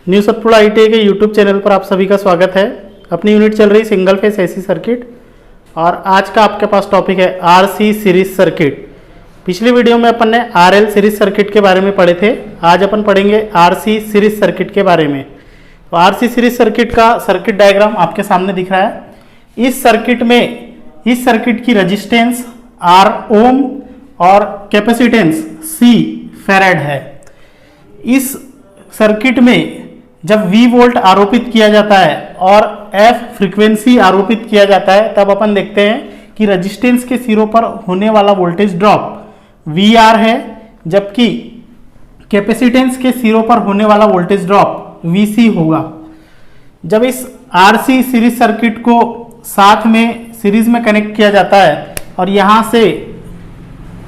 New Satpura ITI के YouTube channel पर आप सभी का स्वागत है। अपनी यूनिट चल रही सिंगल फेस AC सर्किट और आज का आपके पास टॉपिक है RC सीरीज सर्किट। पिछली वीडियो में अपन ने RL सीरीज सर्किट के बारे में पढ़े थे, आज अपन पढ़ेंगे RC सीरीज सर्किट के बारे में। तो RC सीरीज सर्किट का सर्किट डायग्राम आपके सामने दिख रहा है। इस सर्किट की रेजिस्टेंस R ओम और कैपेसिटेंस C फैराड है। इस सर्किट में जब V वोल्ट आरोपित किया जाता है और F फ्रीक्वेंसी आरोपित किया जाता है, तब अपन देखते हैं कि रेजिस्टेंस के सिरों पर होने वाला वोल्टेज ड्रॉप VR है, जबकि कैपेसिटेंस के सिरों पर होने वाला वोल्टेज ड्रॉप VC होगा। जब इस RC सीरीज सर्किट को साथ में सीरीज में कनेक्ट किया जाता है और यहाँ से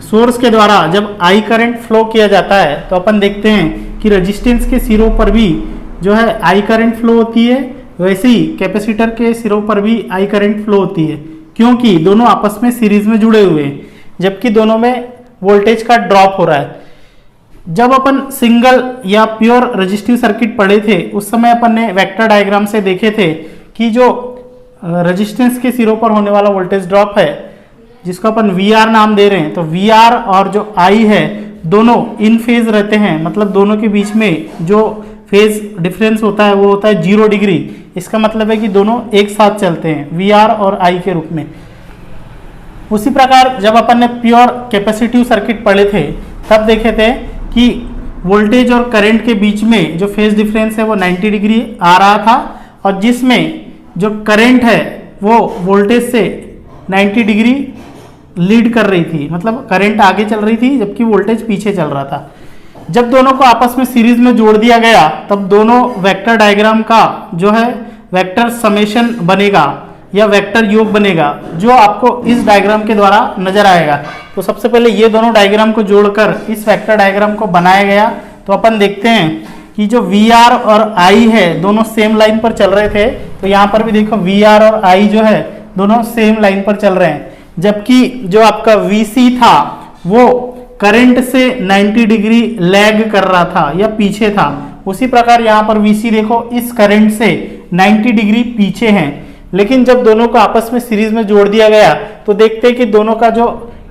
सोर्स के द्वारा जब I करंट फ्लो किया जाता है, तो अपन देखते हैं कि रेजिस्टेंस के सिरों पर भी जो है I करंट फ्लो होती है, वैसे ही कैपेसिटर के सिरों पर भी I करंट फ्लो होती है, क्योंकि दोनों आपस में सीरीज में जुड़े हुए हैं, जबकि दोनों में वोल्टेज का ड्रॉप हो रहा है। जब अपन सिंगल या प्योर रेजिस्टिव सर्किट पढ़े थे, उस समय अपन ने वेक्टर डायग्राम से देखे थे कि जो रेजिस्टेंस के सिरों पर होने वाला वोल्टेज ड्रॉप है, जिसको अपन VR नाम दे रहे हैं, तो VR और जो I है दोनों इन फेज रहते हैं, मतलब दोनों के बीच में जो फेज डिफरेंस होता है वो होता है 0 डिग्री। इसका मतलब है कि दोनों एक साथ चलते हैं VR और I के रूप में। उसी प्रकार जब अपन ने प्योर कैपेसिटिव सर्किट पढ़े थे, तब देखे थे कि वोल्टेज और करंट के बीच में जो फेज डिफरेंस है वो 90 डिग्री आ रहा था, और जिसमें जो करंट है वो वोल्टेज से 90 डिग्री लीड कर रही थी, मतलब करंट आगे चल रही थी जबकि वोल्टेज पीछे चल रहा था। जब दोनों को आपस में सीरीज में जोड़ दिया गया, तब दोनों वेक्टर डायग्राम का जो है वेक्टर समेशन बनेगा या वेक्टर योग बनेगा, जो आपको इस डायग्राम के द्वारा नजर आएगा। तो सबसे पहले ये दोनों डायग्राम को जोड़कर इस वेक्टर डायग्राम को बनाया गया। तो अपन देखते हैं कि जो VR और I है दोनों सेम लाइन पर चल रहे थे, तो यहाँ पर भी देखो VR और I जो है दोनों सेम लाइन पर चल रहे हैं, जबकि जो आपका VC था वो करंट से 90 डिग्री लैग कर रहा था या पीछे था। उसी प्रकार यहाँ पर VC देखो इस करंट से 90 डिग्री पीछे हैं, लेकिन जब दोनों को आपस में सीरीज में जोड़ दिया गया तो देखते हैं कि दोनों का जो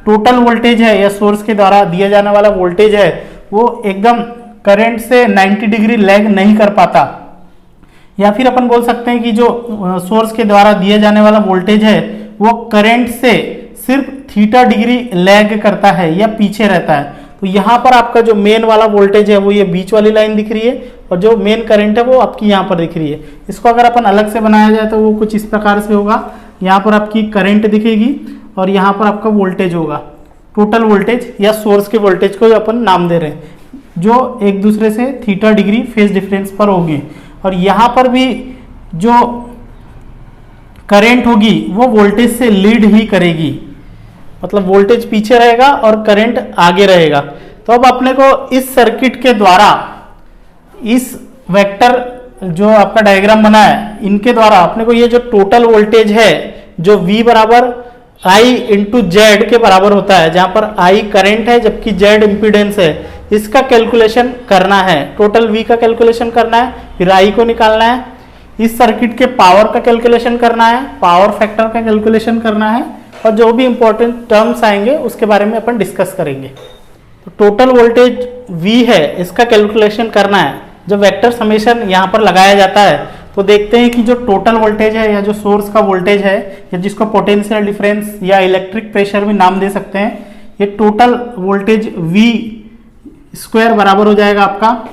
टोटल वोल्टेज है या सोर्स के द्वारा दिया जाने वाला वोल्टेज है वो एकदम करंट से 90 डिग्री लैग नहीं कर पाता। या फिर अपन बोल सकते हैं कि जो सोर्स के द्वारा दिया जाने वाला वोल्टेज है वो करंट से सिर्फ थीटा डिग्री लैग करता है या पीछे रहता है। तो यहाँ पर आपका जो मेन वाला वोल्टेज है वो ये बीच वाली लाइन दिख रही है, और जो मेन करंट है वो आपकी यहाँ पर दिख रही है। इसको अगर अपन अलग से बनाया जाए तो वो कुछ इस प्रकार से होगा। यहाँ पर आपकी करंट दिखेगी और यहाँ पर आपका वोल्टेज होगा, टोटल वोल्टेज या सोर्स के वोल्टेज को अपन नाम दे रहे हैं, जो एक दूसरे से थीटा डिग्री फेज डिफरेंस पर होगी। और यहाँ पर भी जो करंट होगी वो वोल्टेज से लीड ही करेगी, मतलब वोल्टेज पीछे रहेगा और करंट आगे रहेगा। तो अब अपने को इस सर्किट के द्वारा इस वेक्टर जो आपका डायग्राम बना है, इनके द्वारा अपने को ये जो टोटल वोल्टेज है जो V बराबर I इंटू जेड के बराबर होता है, जहां पर I करंट है जबकि Z इंपीडेंस है, इसका कैलकुलेशन करना है। टोटल V का कैलकुलेशन करना है, फिर I को निकालना है, इस सर्किट के पावर का कैलकुलेशन करना है, पावर फैक्टर का कैलकुलेशन करना है, और जो भी इंपॉर्टेंट टर्म्स आएंगे उसके बारे में अपन डिस्कस करेंगे। तो टोटल वोल्टेज V है, इसका कैलकुलेशन करना है। जब वेक्टर समेशन यहाँ पर लगाया जाता है तो देखते हैं कि जो टोटल वोल्टेज है या जो सोर्स का वोल्टेज है, या जिसको पोटेंशियल डिफरेंस या इलेक्ट्रिक प्रेशर भी नाम दे सकते हैं, ये टोटल वोल्टेज V स्क्वायर बराबर हो जाएगा आपका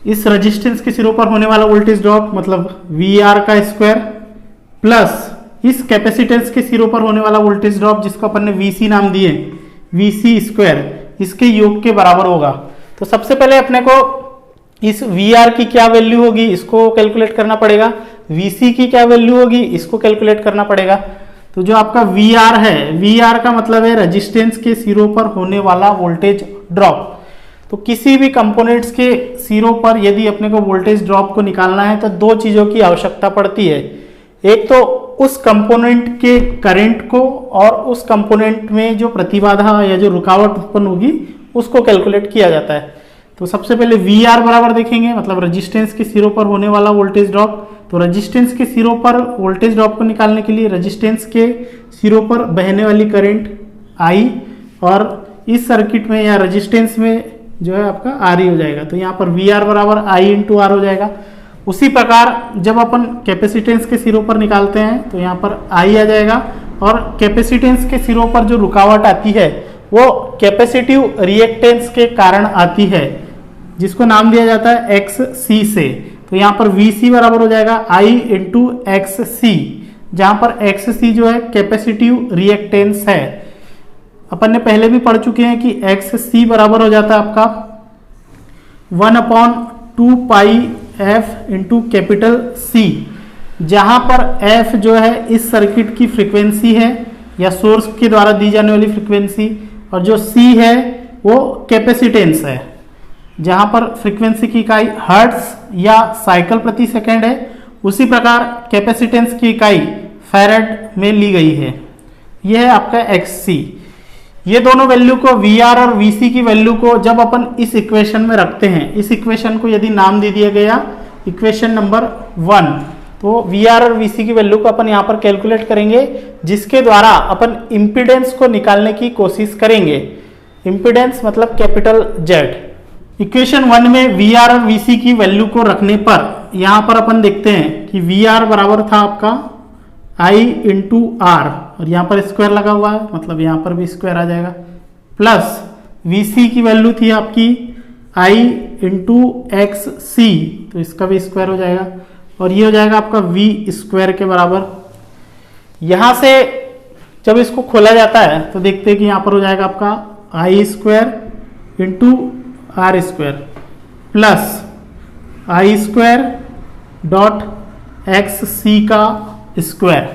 इस रेजिस्टेंस के सिरों पर होने वाला वोल्टेज ड्रॉप, मतलब VR का स्क्वायर, प्लस इस कैपेसिटेंस के सिरों पर होने वाला वोल्टेज ड्रॉप जिसको अपन ने VC नाम दिए, VC स्क्वायर, इसके योग के बराबर होगा। तो सबसे पहले अपने को इस VR की क्या वैल्यू होगी इसको कैलकुलेट करना पड़ेगा, VC की क्या वैल्यू होगी इसको कैलकुलेट करना पड़ेगा। तो जो आपका VR है, VR का मतलब है रेजिस्टेंस के सिरों पर होने वाला वोल्टेज ड्रॉप। तो किसी भी कंपोनेंट्स के सिरों पर यदि अपने को वोल्टेज ड्रॉप को निकालना है तो दो चीजों की आवश्यकता पड़ती है। एक तो उस कंपोनेंट के करंट को और उस कंपोनेंट में जो प्रतिबाधा या जो रुकावट उत्पन्न होगी उसको कैलकुलेट किया जाता है। तो सबसे पहले वी आर बराबर देखेंगे, मतलब रेजिस्टेंस के सिरों पर होने वाला वोल्टेज ड्रॉप। तो रेजिस्टेंस के सिरों पर वोल्टेज ड्रॉप को निकालने के लिए रेजिस्टेंस के सिरों पर बहने वाली करंट आई, और इस सर्किट में या रेजिस्टेंस में जो है आपका आर ई हो जाएगा। तो यहाँ पर वी आर बराबर आई इंटू आर हो जाएगा। उसी प्रकार जब अपन कैपेसिटेंस के सिरों पर निकालते हैं तो यहाँ पर आई आ जाएगा, और कैपेसिटेंस के सिरों पर जो रुकावट आती है वो कैपेसिटिव रिएक्टेंस के कारण आती है, जिसको नाम दिया जाता है एक्स सी से। तो यहाँ पर वी सी बराबर हो जाएगा आई इंटू एक्स सी, जहाँ पर एक्स सी जो है कैपेसिटिव रिएक्टेंस है। अपन ने पहले भी पढ़ चुके हैं कि एक्स सी बराबर हो जाता है आपका 1/2 पाई एफ इंटू कैपिटल सी, जहाँ पर एफ जो है इस सर्किट की फ्रीक्वेंसी है या सोर्स के द्वारा दी जाने वाली फ्रीक्वेंसी, और जो सी है वो कैपेसिटेंस है, जहाँ पर फ्रीक्वेंसी की इकाई हर्ट्ज या साइकिल प्रति सेकेंड है। उसी प्रकार कैपेसिटेंस की इकाई फैराड में ली गई है। यह है आपका एक्स सी। ये दोनों वैल्यू को वी आर और वी सी की वैल्यू को जब अपन इस इक्वेशन में रखते हैं, इस इक्वेशन को यदि नाम दे दिया गया इक्वेशन नंबर 1, तो वी आर और वी सी की वैल्यू को अपन यहाँ पर कैलकुलेट करेंगे, जिसके द्वारा अपन इम्पीडेंस को निकालने की कोशिश करेंगे। इम्पीडेंस मतलब कैपिटल जेड। इक्वेशन 1 में वी आर और वी सी की वैल्यू को रखने पर यहाँ पर अपन देखते हैं कि वी आर बराबर था आपका आई इंटू आर, और यहाँ पर स्क्वायर लगा हुआ है, मतलब यहाँ पर भी स्क्वायर आ जाएगा, प्लस वी सी की वैल्यू थी आपकी आई इंटू एक्स सी, तो इसका भी स्क्वायर हो जाएगा, और ये हो जाएगा आपका वी स्क्वायर के बराबर। यहाँ से जब इसको खोला जाता है तो देखते हैं कि यहाँ पर हो जाएगा आपका I square into R square plus I square dot X C का स्क्वायर।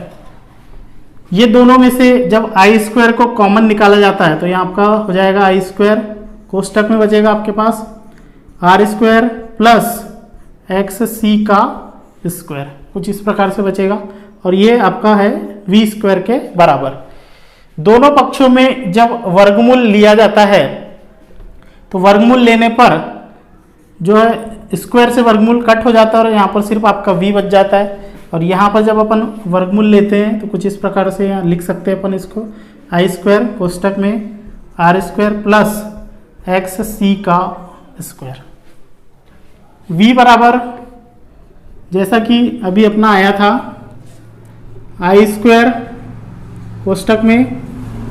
ये दोनों में से जब आई स्क्वायर को कॉमन निकाला जाता है तो यहाँ आपका हो जाएगा आई स्क्वायर, कोष्टक में बचेगा आपके पास are square plus X C का स्क्वायर, कुछ इस प्रकार से बचेगा, और ये आपका है वी स्क्वायर के बराबर। दोनों पक्षों में जब वर्गमूल लिया जाता है तो वर्गमूल लेने पर जो है स्क्वायर से वर्गमूल कट हो जाता है और यहाँ पर सिर्फ आपका v बच जाता है। और यहाँ पर जब अपन वर्गमूल लेते हैं तो कुछ इस प्रकार से यहाँ लिख सकते हैं अपन इसको, आई स्क्वायर कोष्टक में are square plus X C का स्क्वायर। v बराबर जैसा कि अभी अपना आया था आई स्क्वायर कोष्टक में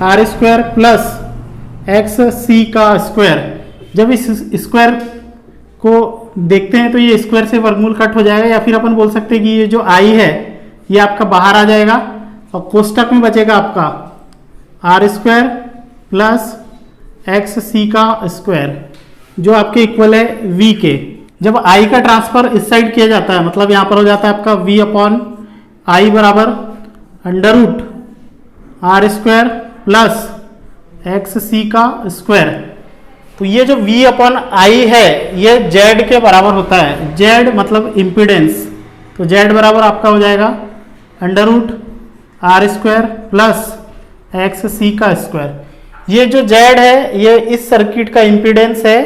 are square plus X C का स्क्वायर। जब इस स्क्वायर को देखते हैं तो ये स्क्वायर से वर्गमूल कट हो जाएगा, या फिर अपन बोल सकते हैं कि ये जो आई है ये आपका बाहर आ जाएगा और कोष्टक में बचेगा आपका are square plus X C का स्क्वायर, जो आपके इक्वल है v के। जब i का ट्रांसफर इस साइड किया जाता है, मतलब यहाँ पर हो जाता है आपका v अपॉन आई बराबर under root R square plus X C का स्क्वायर। तो ये जो v अपॉन आई है ये z के बराबर होता है। z मतलब इम्पीडेंस, तो z बराबर आपका हो जाएगा under root R square plus X C का स्क्वायर। ये जो z है ये इस सर्किट का इम्पीडेंस है,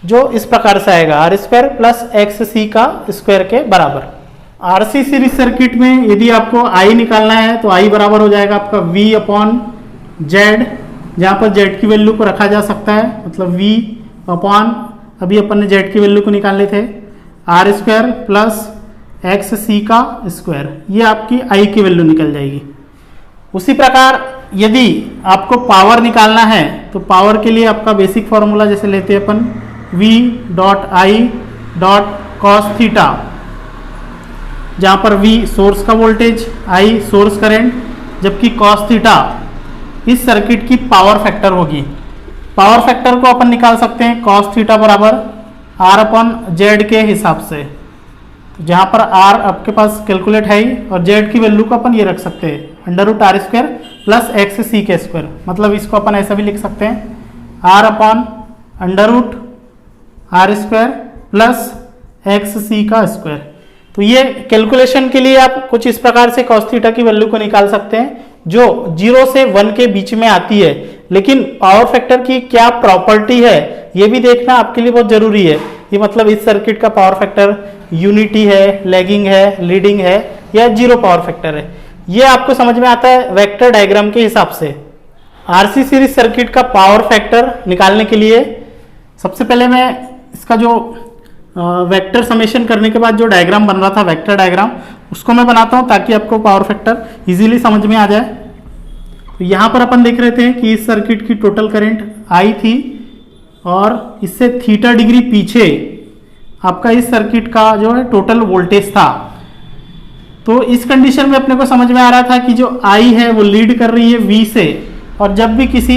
जो इस प्रकार से आएगा are square plus X C का स्क्वायर के बराबर। आरसी सीरीज सर्किट में यदि आपको I निकालना है तो I बराबर हो जाएगा आपका V अपॉन जेड, जहाँ पर Z की वैल्यू को रखा जा सकता है, मतलब V अपॉन अभी अपन ने Z की वैल्यू को निकाले थे are square plus X C का स्क्वायर। ये आपकी I की वैल्यू निकल जाएगी। उसी प्रकार यदि आपको पावर निकालना है तो पावर के लिए आपका बेसिक फॉर्मूला जैसे लेते हैं अपन V dot I dot cos theta, जहाँ पर V सोर्स का वोल्टेज, I सोर्स करंट, जबकि कॉस थीटा इस सर्किट की पावर फैक्टर होगी। पावर फैक्टर को अपन निकाल सकते हैं कॉस थीटा बराबर R अपॉन जेड के हिसाब से, तो जहाँ पर R आपके पास कैलकुलेट है ही, और Z की वैल्यू को अपन ये रख सकते हैं under root R square plus X C के स्क्वायर। मतलब इसको अपन ऐसा भी लिख सकते हैं R upon under root R square plus X C का स्क्वायर। तो ये कैलकुलेशन के लिए आप कुछ इस प्रकार से कॉस थीटा की वैल्यू को निकाल सकते हैं, जो 0 से 1 के बीच में आती है, लेकिन पावर फैक्टर की क्या प्रॉपर्टी है ये भी देखना आपके लिए बहुत जरूरी है। ये मतलब इस सर्किट का पावर फैक्टर यूनिटी है, लैगिंग है, लीडिंग है या 0 पावर फैक्टर है, ये आपको समझ में आता है वेक्टर डायग्राम के हिसाब से। आरसी सीरीज सर्किट का पावर फैक्टर निकालने के लिए सबसे पहले मैं इसका जो वेक्टर समेशन करने के बाद जो डायग्राम बन रहा था वेक्टर डायग्राम, उसको मैं बनाता हूं ताकि आपको पावर फैक्टर इजीली समझ में आ जाए। तो यहाँ पर अपन देख रहे थे कि इस सर्किट की टोटल करंट आई थी और इससे थीटा डिग्री पीछे आपका इस सर्किट का जो है टोटल वोल्टेज था। तो इस कंडीशन में अपने को समझ में आ रहा था कि जो आई है वो लीड कर रही है वी से, और जब भी किसी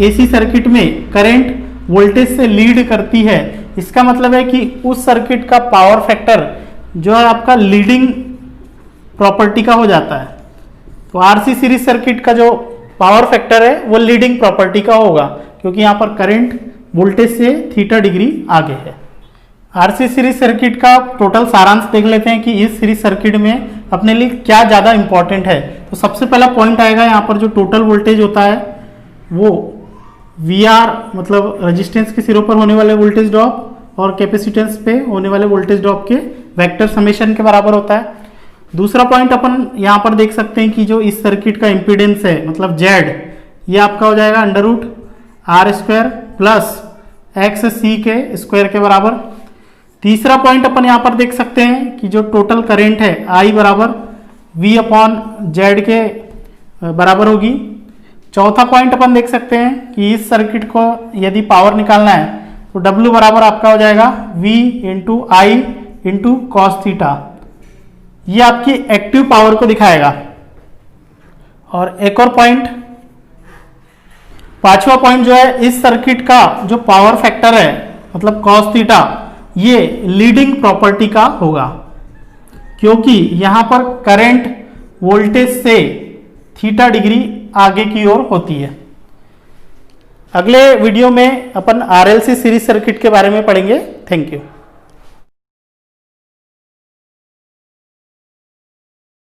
एसी सर्किट में करंट वोल्टेज से लीड करती है, इसका मतलब है कि उस सर्किट का पावर फैक्टर जो है आपका लीडिंग प्रॉपर्टी का हो जाता है। तो आरसी सीरीज सर्किट का जो पावर फैक्टर है वो लीडिंग प्रॉपर्टी का होगा, क्योंकि यहां पर करंट वोल्टेज से थीटा डिग्री आगे है। आरसी सीरीज सर्किट का टोटल सारांश देख लेते हैं कि इस सीरीज सर्किट में अपने लिए क्या ज़्यादा इंपॉर्टेंट है। तो सबसे पहला पॉइंट आएगा यहाँ पर जो टोटल वोल्टेज होता है वो वी आर मतलब रेजिस्टेंस के सिरों पर होने वाले वोल्टेज ड्रॉप और कैपेसिटेंस पे होने वाले वोल्टेज ड्रॉप के वेक्टर समेशन के बराबर होता है। दूसरा पॉइंट अपन यहाँ पर देख सकते हैं कि जो इस सर्किट का इम्पीडेंस है मतलब जेड, ये आपका हो जाएगा √R² प्लस एक्स सी के स्क्वायर के बराबर। तीसरा पॉइंट अपन यहाँ पर देख सकते हैं कि जो टोटल करंट है I बराबर V/Z के बराबर होगी। चौथा पॉइंट अपन देख सकते हैं कि इस सर्किट को यदि पावर निकालना है तो W बराबर आपका हो जाएगा V × I × cos थीटा। ये आपकी एक्टिव पावर को दिखाएगा। और एक और पॉइंट, पांचवा पॉइंट जो है इस सर्किट का जो पावर फैक्टर है मतलब cos थीटा, ये लीडिंग प्रॉपर्टी का होगा, क्योंकि यहां पर करंट वोल्टेज से थीटा डिग्री आगे की ओर होती है। अगले वीडियो में अपन आरएलसी सीरीज सर्किट के बारे में पढ़ेंगे। Thank you.